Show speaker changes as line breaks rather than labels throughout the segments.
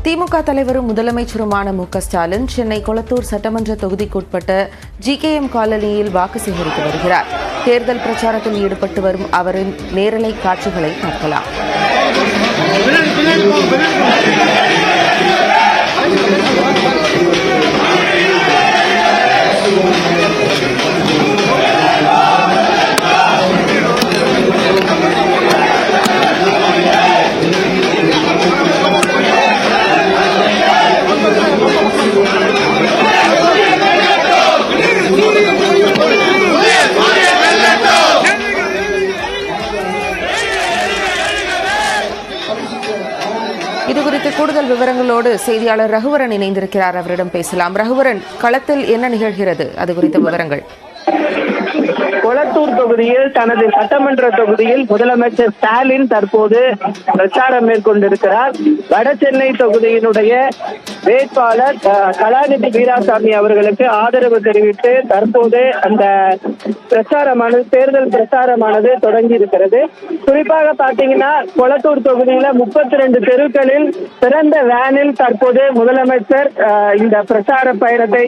திமுக தலைவரும் முதலமைச்சருமான மு.க.ஸ்டாலின் சென்னை கொளத்தூர் சட்டமன்ற தொகுதிக்குட்பட்ட GKM காலனியில் வாக்கு சேகரித்து வருகிறார். தேர்தல் பிரச்சாரத்தில் ஈடுபட்டு வரும் அவரின் நேரலை காட்சிகளை பார்க்கலாம். இதுகுறித்து கூடுதல் விவரங்களோடு செய்தியாளர் ரகுவரன் இணைந்திருக்கிறார். அவரிடம் பேசலாம். ரகுவரன், களத்தில் என்ன நிகழ்கிறது, அது குறித்த விவரங்கள்?
கொளத்தூர் தொகுதியில் தனது சட்டமன்ற தொகுதியில் முதலமைச்சர் ஸ்டாலின் தற்போது பிரச்சாரம் மேற்கொண்டிருக்கிறார். வட சென்னை தொகுதியினுடைய வேட்பாளர் கலாநிதி வீராசாமி அவர்களுக்கு ஆதரவு தெரிவித்து தற்போது அந்த தேர்தல் பிரச்சாரமானது தொடங்கி இருக்கிறது. குறிப்பாக பாத்தீங்கன்னா கொளத்தூர் தொகுதியில 32 தெருக்களில் சிறந்த வேனில் தற்போது முதலமைச்சர் இந்த பிரச்சார பயணத்தை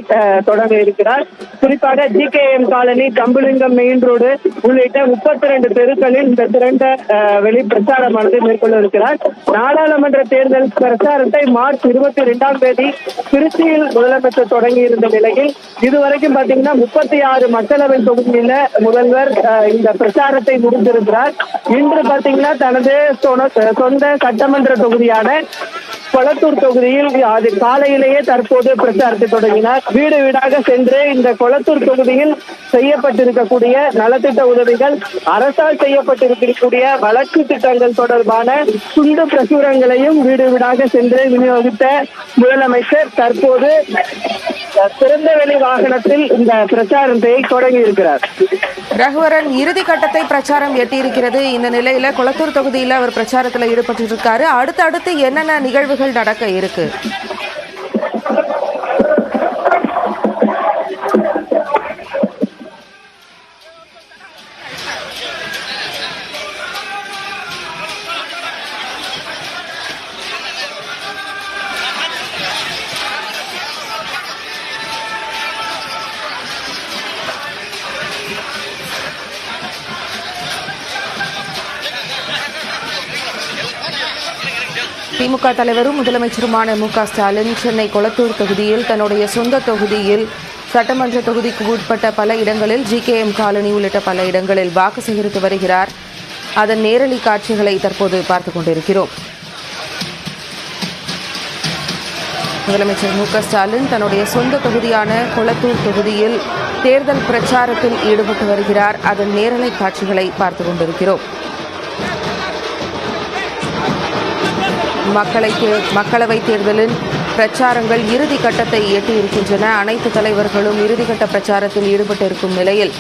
தொடங்க இருக்கிறார். குறிப்பாக GKM காலனி, கம்புலிங்கம் மெயின் ரோடு உள்ளிட்ட 32 தெருக்களில் இந்த சிறந்த வெளி பிரச்சாரமானது மேற்கொள்ள இருக்கிறார். நாடாளுமன்ற தேர்தல் பிரச்சாரத்தை மார்ச் 22ஆம் தேதி திருச்சியில் முதலமைச்சர் தொடங்கி இருந்த நிலையில் இதுவரைக்கும் பாத்தீங்கன்னா 36 மக்களவை தொகுதியில முதல்வர் இந்த பிரச்சாரத்தை முடித்திருக்கிறார். இன்று பாத்தீங்கன்னா தனது சொந்த சட்டமன்ற தொகுதியான கொளத்தூர் தொகுதியில் அது காலையிலேயே தற்போது பிரச்சாரத்தை தொடங்கினார். வீடு வீடாக சென்று இந்த கொளத்தூர் தொகுதியில் செய்யப்பட்டிருக்கக்கூடிய நலத்திட்ட உதவிகள், அரசால் செய்யப்பட்டிருக்கக்கூடிய வளர்ச்சி திட்டங்கள் தொடர்பான துண்டு பிரசுரங்களையும் வீடு வீடாக சென்று விநியோகித்த முதலமைச்சர் தற்போது திறந்தவெளி வாகனத்தில் இந்த பிரச்சாரத்தை தொடங்கி இருக்கிறார்.
ரகுவரன், இறுதி கட்டத்தை பிரச்சாரம் எட்டியிருக்கிறது. இந்த நிலையில கொளத்தூர் தொகுதியில் அவர் பிரச்சாரத்தில் ஈடுபட்டிருக்காரு. அடுத்து என்னென்ன நிகழ்வுகள் நடக்க இருக்கு? திமுக தலைவரும் முதலமைச்சருமான மு.க.ஸ்டாலின் சென்னை கொளத்தூர் தொகுதியில் தன்னுடைய சொந்த தொகுதியில் சட்டமன்ற தொகுதிக்கு உட்பட்ட பல இடங்களில் GKM காலனி உள்ளிட்ட பல இடங்களில் வாக்கு சேகரித்து வருகிறார். அதன் நேரலை காட்சிகளை தற்போது பார்த்துக் கொண்டிருக்கிறோம். முதலமைச்சர் மு.க.ஸ்டாலின் தன்னுடைய சொந்த தொகுதியான கொளத்தூர் தொகுதியில் தேர்தல் பிரச்சாரத்தில் ஈடுபட்டு வருகிறார். அதன் நேரலை காட்சிகளை பார்த்துக் கொண்டிருக்கிறோம். மக்களவைத் தேர்தலின் பிரச்சாரங்கள் இறுதி கட்டத்தை எட்டியிருக்கின்றன. அனைத்து தலைவர்களும் இறுதிக்கட்ட பிரச்சாரத்தில் ஈடுபட்டிருக்கும் நிலையில்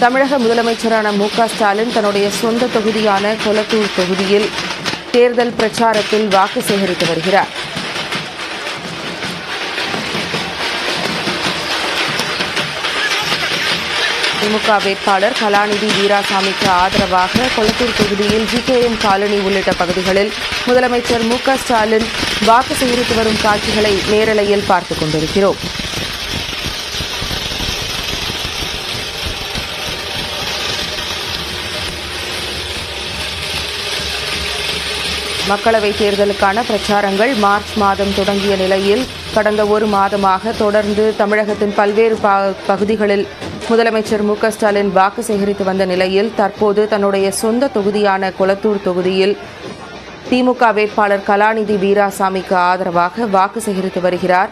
தமிழக முதலமைச்சரான மு.க.ஸ்டாலின் தன்னுடைய சொந்த தொகுதியான கொளத்தூர் தொகுதியில் தேர்தல் பிரச்சாரத்தில் வாக்கு சேகரித்து வருகிறார். திமுக வேட்பாளர் கலாநிதி வீராசாமிக்கு ஆதரவாக கொளத்தூர் தொகுதியில் GKM காலனி உள்ளிட்ட பகுதிகளில் முதலமைச்சர் மு.க.ஸ்டாலின் வாக்கு சேகரித்து வரும் காட்சிகளை நேரலையில் பார்த்துக் கொண்டிருக்கிறோம். மக்களவைத் தேர்தலுக்கான பிரச்சாரங்கள் மார்ச் மாதம் தொடங்கிய நிலையில் கடந்த ஒரு மாதமாக தொடர்ந்து தமிழகத்தின் பல்வேறு பகுதிகளில் முதலமைச்சர் மு.க.ஸ்டாலின் வாக்கு சேகரித்து வந்த நிலையில் தற்போது தன்னுடைய சொந்த தொகுதியான கொளத்தூர் தொகுதியில் திமுக வேட்பாளர் கலாநிதி வீராசாமிக்கு ஆதரவாக வாக்கு சேகரித்து வருகிறார்.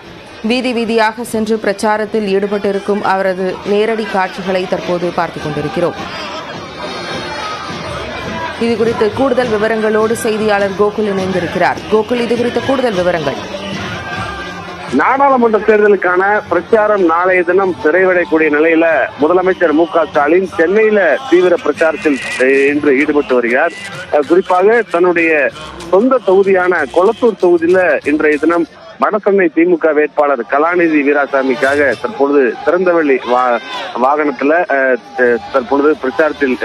வீதி வீதியாக சென்று பிரச்சாரத்தில் ஈடுபட்டிருக்கும் அவரது நேரடி காட்சிகளை தற்போது பார்த்துக் கொண்டிருக்கிறோம். இதுகுறித்து கூடுதல் விவரங்களோடு செய்தியாளர் கோகுல் இணைந்திருக்கிறார். கோகுல், இதுகுறித்த கூடுதல் விவரங்கள்.
நாடாளுமன்ற தேர்தலுக்கான பிரச்சாரம் நாளைய தினம் நிறைவடையக்கூடிய நிலையில முதலமைச்சர் மு.க.ஸ்டாலின் சென்னையில தீவிர பிரச்சாரத்தில் இன்று ஈடுபட்டு வருகிறார். குறிப்பாக தன்னுடைய சொந்த தொகுதியான கொளத்தூர் தொகுதியில இன்றைய தினம் வடசென்னை திமுக வேட்பாளர் கலாநிதி வீராசாமிக்காக தற்பொழுது திறந்தவெளி வாகனத்துல தற்பொழுது பிரச்சாரத்தில்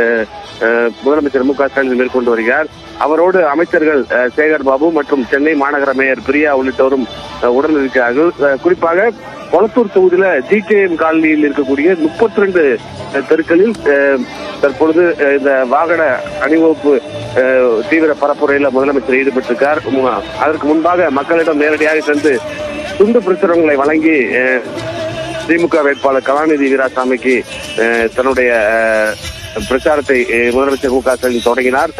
முதலமைச்சர் மு.க.ஸ்டாலின் மேற்கொண்டு வருகிறார். அவரோடு அமைச்சர்கள் சேகர் பாபு மற்றும் சென்னை மாநகர மேயர் பிரியா உள்ளிட்டோரும் உடன் இருக்கிறார்கள். குறிப்பாக கொளத்தூர் தொகுதியில GKM காலனியில் இருக்கக்கூடிய 32 தெருக்களில் தற்பொழுது இந்த வாகன அணிவகுப்பு தீவிர பரப்புரையில முதலமைச்சர் ஈடுபட்டிருக்கார். அதற்கு முன்பாக மக்களிடம் நேரடியாக சென்று துண்டு பிரசுரங்களை வழங்கி திமுக வேட்பாளர் கலாநிதி வீராசாமிக்கு தன்னுடைய பிரச்சாரத்தை முதலமைச்சர் மு க ஸ்டாலின் தொடங்கினார்.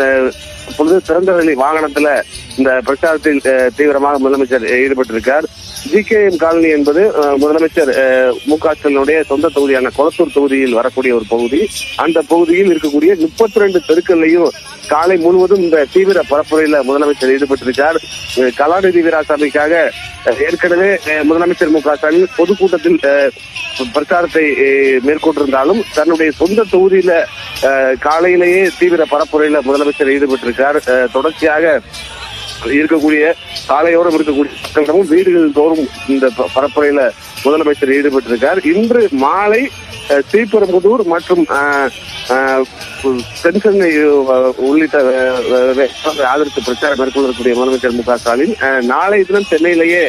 அப்பொழுது திறந்தவெளி வாகனத்துல இந்த பிரச்சாரத்தில் தீவிரமாக முதலமைச்சர் ஈடுபட்டிருக்கார். GKM காலனி என்பது முதலமைச்சர் மு க ஸ்டாலினுடைய சொந்த தொகுதியான கொளத்தூர் தொகுதியில் வரக்கூடிய ஒரு பகுதி. அந்த பகுதியில் இருக்கக்கூடிய 32 தெருக்கள்லையும் காலை முழுவதும் இந்த தீவிர பரப்புரையில முதலமைச்சர் ஈடுபட்டிருக்கார். கலாநிதி வீராசாமிக்காக ஏற்கனவே முதலமைச்சர் மு க ஸ்டாலின் பொதுக்கூட்டத்தில் பிரச்சாரத்தை மேற்கொண்டிருந்தாலும் தன்னுடைய சொந்த தொகுதியில காலையிலேயே தீவிர பரப்புரையில முதலமைச்சர் ஈடுபட்டிருக்கார். தொடர்ச்சியாக இருக்கக்கூடிய சாலையோரம் இருக்கக்கூடிய மக்களிடமும் வீடுகள் தோறும் இந்த பரப்புரையில முதலமைச்சர் ஈடுபட்டிருக்கார். இன்று மாலை ஸ்ரீபெரும்புதூர் மற்றும் தென்சென்னை உள்ளிட்ட ஆதரித்து பிரச்சாரம் மேற்கொள்ளக்கூடிய முதலமைச்சர் மு க ஸ்டாலின் நாளை தினம் சென்னையிலேயே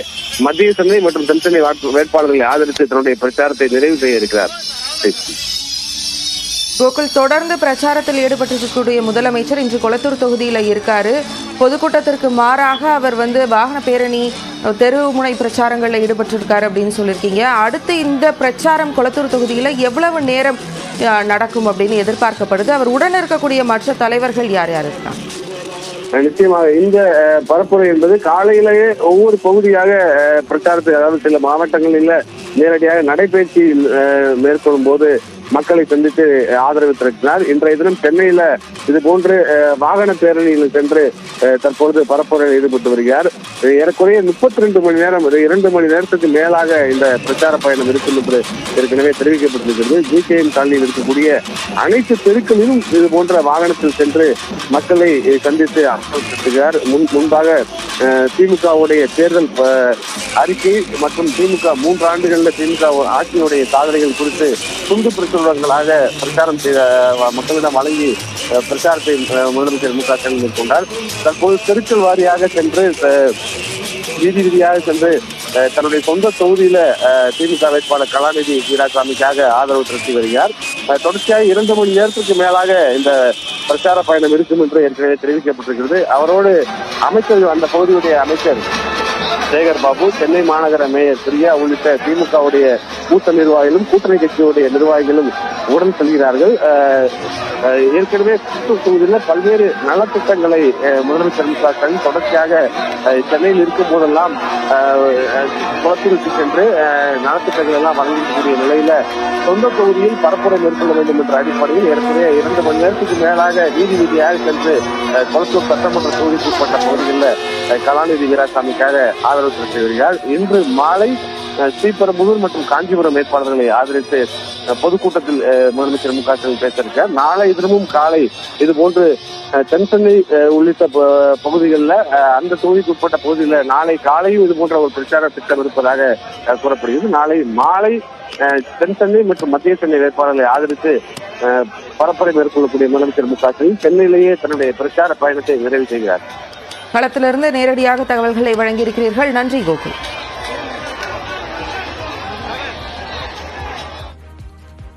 மத்திய சென்னை மற்றும் தென்சென்னை வேட்பாளர்களை ஆதரித்து தன்னுடைய பிரச்சாரத்தை நிறைவு செய்ய இருக்கிறார்.
கோகுல், தொடர்ந்து பிரச்சாரத்தில் ஈடுபட்டிருக்கக்கூடிய முதலமைச்சர் இன்று கொளத்தூர் தொகுதியில இருக்காரு. பொதுக்கூட்டத்திற்கு மாறாக அவர் வாகன பேரணி தெருமுனை பிரச்சாரங்களில் ஈடுபட்டிருக்காரு அப்படின்னு சொல்லியிருக்கீங்க. அடுத்து இந்த பிரச்சாரம் கொளத்தூர் தொகுதியில எவ்வளவு நேரம் நடக்கும் அப்படின்னு எதிர்பார்க்கப்படுது? அவர் உடன் இருக்கக்கூடிய மற்ற தலைவர்கள் யார் யார் இருக்காங்க?
நிச்சயமாக இந்த பரப்புரை என்பது காலையிலேயே ஒவ்வொரு பகுதியாக பிரச்சாரத்தை, அதாவது சில மாவட்டங்களில் நேரடியாக நடைபயிற்சி மேற்கொள்ளும் போது மக்களை சந்தித்து ஆதரவு திரட்டினார். இன்றைய தினம் சென்னையில இது போன்று வாகன பேரணியில் சென்று தற்பொழுது பரப்புரையில் ஈடுபட்டு வருகிறார். ஏறக்குறைய 32 மணி நேரம், 2 மணி நேரத்துக்கு மேலாக இந்த பிரச்சார பயணம் இருக்கும் என்று ஏற்கனவே தெரிவிக்கப்பட்டிருக்கிறது. GKM காலனியில் இருக்கக்கூடிய அனைத்து தெருக்களிலும் இது போன்ற வாகனத்தில் சென்று மக்களை சந்தித்து ஆதரவு முன்பாக திமுகவுடைய தேர்தல் அறிக்கை மற்றும் திமுக 3 ஆண்டுகளில் திமுக ஆட்சியுடைய சாதனைகள் குறித்து துண்டு பிரசுரங்களாக பிரச்சாரம் செய்த மக்களிடம் வழங்கி பிரச்சாரத்தை முதலமைச்சர் மு க ஸ்டாலின் மேற்கொண்டார். தற்போது தெருக்கள் வாரியாக சென்று வீதி வீதியாக சென்று தன்னுடைய சொந்த தொகுதியில திமுக வேட்பாளர் கலாநிதி வீராசாமிக்காக ஆதரவு திரட்டி வருகிறார். தொடர்ச்சியாக 2 மணி நேரத்துக்கு மேலாக இந்த பிரச்சார பயணம் இருக்கும் என்று ஏற்கனவே தெரிவிக்கப்பட்டிருக்கிறது. அவரோடு அமைச்சர்கள், அந்த பகுதியுடைய அமைச்சர் சேகர் பாபு, சென்னை மாநகர மேயர் பிரியா உள்ளிட்ட திமுகவுடைய மூத்த நிர்வாகிகளும் கூட்டணி கட்சியுடைய நிர்வாகிகளும் உடன் செல்கிறார்கள். ஏற்கனவே தொகுதியில் பல்வேறு நலத்திட்டங்களை முதலமைச்சர் மு க ஸ்டாலின் தொடர்ச்சியாக சென்னையில் இருக்கும் போதெல்லாம் குளத்தூருக்கு சென்று நலத்திட்டங்கள் எல்லாம் வழங்கக்கூடிய நிலையில சொந்த தொகுதியில் பரப்புரை மேற்கொள்ள வேண்டும் என்ற அடிப்படையில் ஏற்கனவே 2 மணி நேரத்துக்கு மேலாக வீதி வீதியாக சென்று கொளத்தூர் சட்டமன்ற தொகுதிக்குட்பட்ட பகுதிகளில் கலாநிதி வீராசாமிக்காக ஆதரவு திரட்டி வருகிறார். இன்று மாலை ஸ்ரீபெரும்புதூர் மற்றும் காஞ்சிபுரம் வேட்பாளர்களை ஆதரித்து பொதுக்கூட்டத்தில் முதலமைச்சர் மு க ஸ்டாலின் பேச இருக்கிறார். நாளை தினமும் காலை இது போன்று தென்சென்னை உள்ளிட்ட பகுதிகளில், அந்த தொகுதிக்கு உட்பட்ட பகுதிகளில் நாளை காலையும் இது போன்ற ஒரு பிரச்சார திட்டம் இருப்பதாக கூறப்படுகிறது. நாளை மாலை தென்சென்னை மற்றும் மத்திய சென்னை வேட்பாளர்களை ஆதரித்து பரப்புரை மேற்கொள்ளக்கூடிய முதலமைச்சர் மு க ஸ்டாலின் சென்னையிலேயே தன்னுடைய பிரச்சார பயணத்தை நிறைவு செய்கிறார்.
களத்திலிருந்து நேரடியாக தகவல்களை வழங்கியிருக்கிறீர்கள். நன்றி கோகுல்.